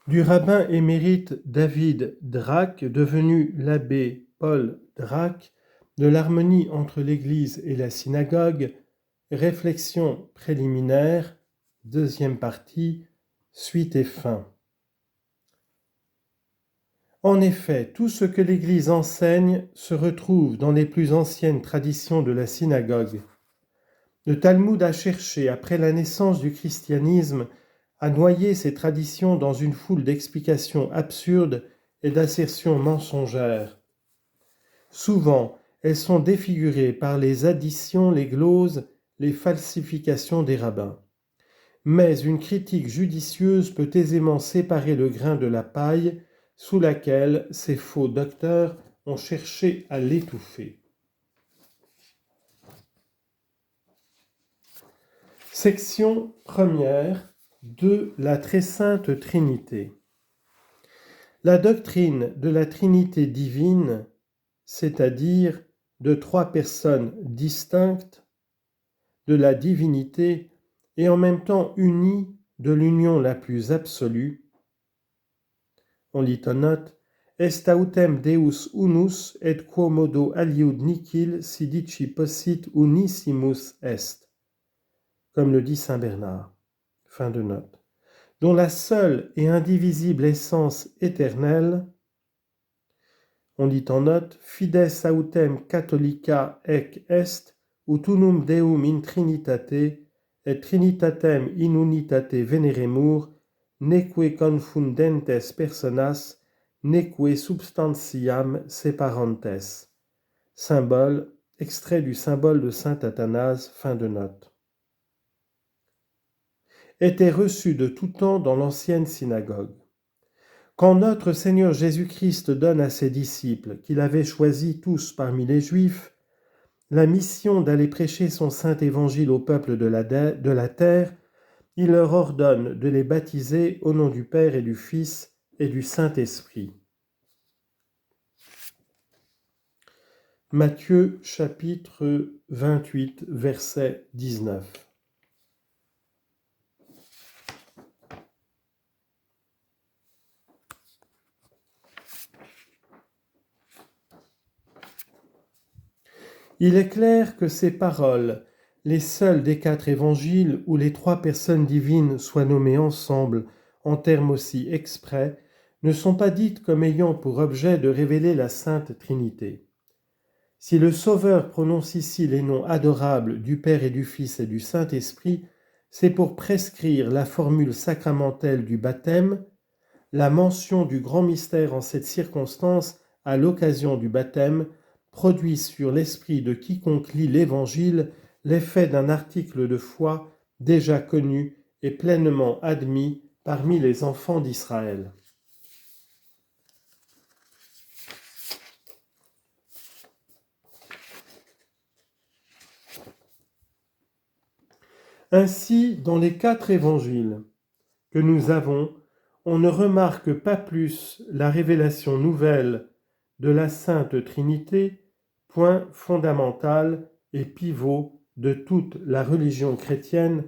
du rabbin émérite David Drac, devenu l'abbé Paul Drac, de l'harmonie entre l'Église et la synagogue, réflexion préliminaire, deuxième partie, suite et fin. En effet, tout ce que l'Église enseigne se retrouve dans les plus anciennes traditions de la synagogue. Le Talmud a cherché, après la naissance du christianisme, à noyer ces traditions dans une foule d'explications absurdes et d'assertions mensongères. Souvent, elles sont défigurées par les additions, les gloses, les falsifications des rabbins. Mais une critique judicieuse peut aisément séparer le grain de la paille sous laquelle ces faux docteurs ont cherché à l'étouffer. Section première de la Très Sainte Trinité. La doctrine de la Trinité divine, c'est-à-dire de trois personnes distinctes de la divinité et en même temps unies de l'union la plus absolue. On lit en note, est autem Deus unus et quomodo aliud nihil sidici possit unissimus est, comme le dit saint Bernard. Fin de note. Dont la seule et indivisible essence éternelle, on lit en note, fides autem catholica ec est, ut unum Deum in trinitate, et trinitatem in unitate veneremur, neque confundentes personas, neque substantiam separantes. Symbole, extrait du symbole de saint Athanase, fin de note. Était reçu de tout temps dans l'ancienne synagogue. Quand notre Seigneur Jésus-Christ donne à ses disciples, qu'il avait choisis tous parmi les Juifs, la mission d'aller prêcher son saint évangile au peuple de la terre, il leur ordonne de les baptiser au nom du Père et du Fils et du Saint-Esprit. Matthieu chapitre 28, verset 19. Il est clair que ces paroles, les seules des 4 évangiles où les 3 personnes divines soient nommées ensemble en termes aussi exprès, ne sont pas dites comme ayant pour objet de révéler la Sainte Trinité. Si le Sauveur prononce ici les noms adorables du Père et du Fils et du Saint-Esprit, c'est pour prescrire la formule sacramentelle du baptême, la mention du grand mystère en cette circonstance à l'occasion du baptême produit sur l'esprit de quiconque lit l'Évangile l'effet d'un article de foi déjà connu et pleinement admis parmi les enfants d'Israël. Ainsi, dans les 4 évangiles que nous avons, on ne remarque pas plus la révélation nouvelle de la Sainte Trinité, point fondamental et pivot de toute la religion chrétienne,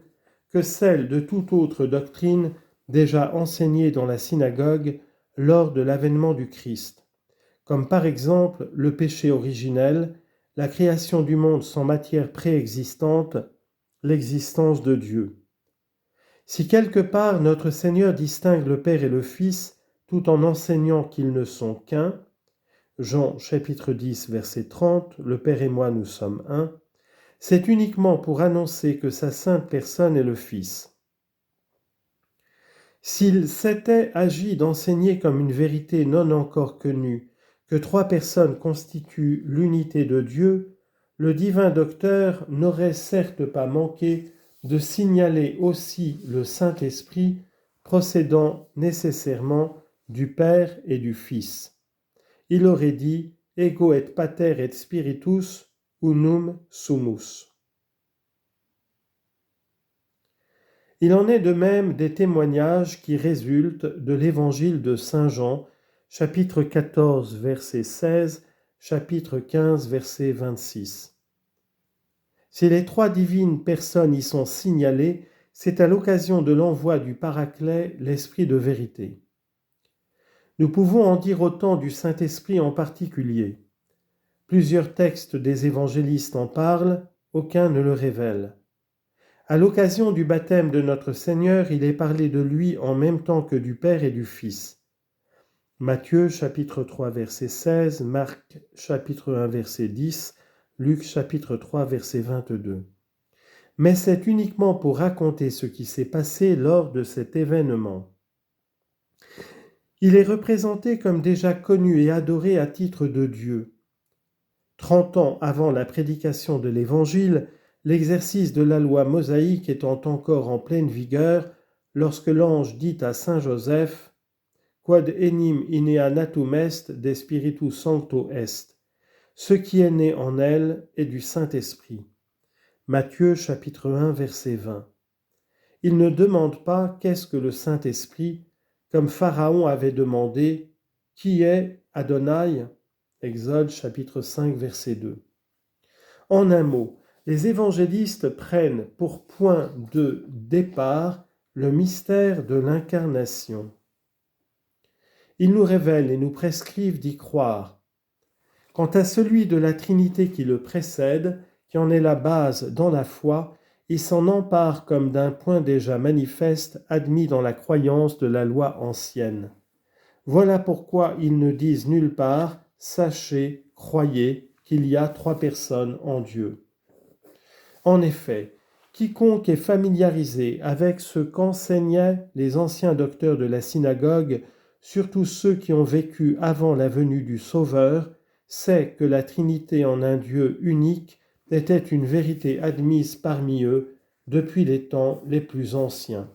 que celle de toute autre doctrine déjà enseignée dans la synagogue lors de l'avènement du Christ, comme par exemple le péché originel, la création du monde sans matière préexistante, l'existence de Dieu. Si quelque part notre Seigneur distingue le Père et le Fils tout en enseignant qu'ils ne sont qu'un, Jean chapitre 10 verset 30, le Père et moi nous sommes un, c'est uniquement pour annoncer que sa sainte personne est le Fils. S'il s'était agi d'enseigner comme une vérité non encore connue que 3 personnes constituent l'unité de Dieu, le divin docteur n'aurait certes pas manqué de signaler aussi le Saint-Esprit procédant nécessairement du Père et du Fils. Il aurait dit « Ego et pater et spiritus unum sumus ». Il en est de même des témoignages qui résultent de l'Évangile de Saint Jean, chapitre 14, verset 16, chapitre 15, verset 26. Si les 3 divines personnes y sont signalées, c'est à l'occasion de l'envoi du Paraclet, l'Esprit de vérité. Nous pouvons en dire autant du Saint-Esprit en particulier. Plusieurs textes des évangélistes en parlent, aucun ne le révèle. À l'occasion du baptême de notre Seigneur, il est parlé de lui en même temps que du Père et du Fils. Matthieu chapitre 3 verset 16, Marc chapitre 1 verset 10, Luc chapitre 3 verset 22. Mais c'est uniquement pour raconter ce qui s'est passé lors de cet événement. Il est représenté comme déjà connu et adoré à titre de Dieu. 30 ans avant la prédication de l'Évangile, l'exercice de la loi mosaïque étant encore en pleine vigueur, lorsque l'ange dit à saint Joseph « Quod enim inea natum est, de spiritu sancto est » ce qui est né en elle est du Saint-Esprit. Matthieu chapitre 1 verset 20. Il ne demande pas qu'est-ce que le Saint-Esprit, comme Pharaon avait demandé « Qui est Adonai ?» Exode chapitre 5 verset 2. En un mot, les évangélistes prennent pour point de départ le mystère de l'incarnation. Ils nous révèlent et nous prescrivent d'y croire. Quant à celui de la Trinité qui le précède, qui en est la base dans la foi, ils s'en emparent comme d'un point déjà manifeste admis dans la croyance de la loi ancienne. Voilà pourquoi ils ne disent nulle part « Sachez, croyez qu'il y a 3 personnes en Dieu ». En effet, quiconque est familiarisé avec ce qu'enseignaient les anciens docteurs de la synagogue, surtout ceux qui ont vécu avant la venue du Sauveur, sait que la Trinité en un Dieu unique était une vérité admise parmi eux depuis les temps les plus anciens.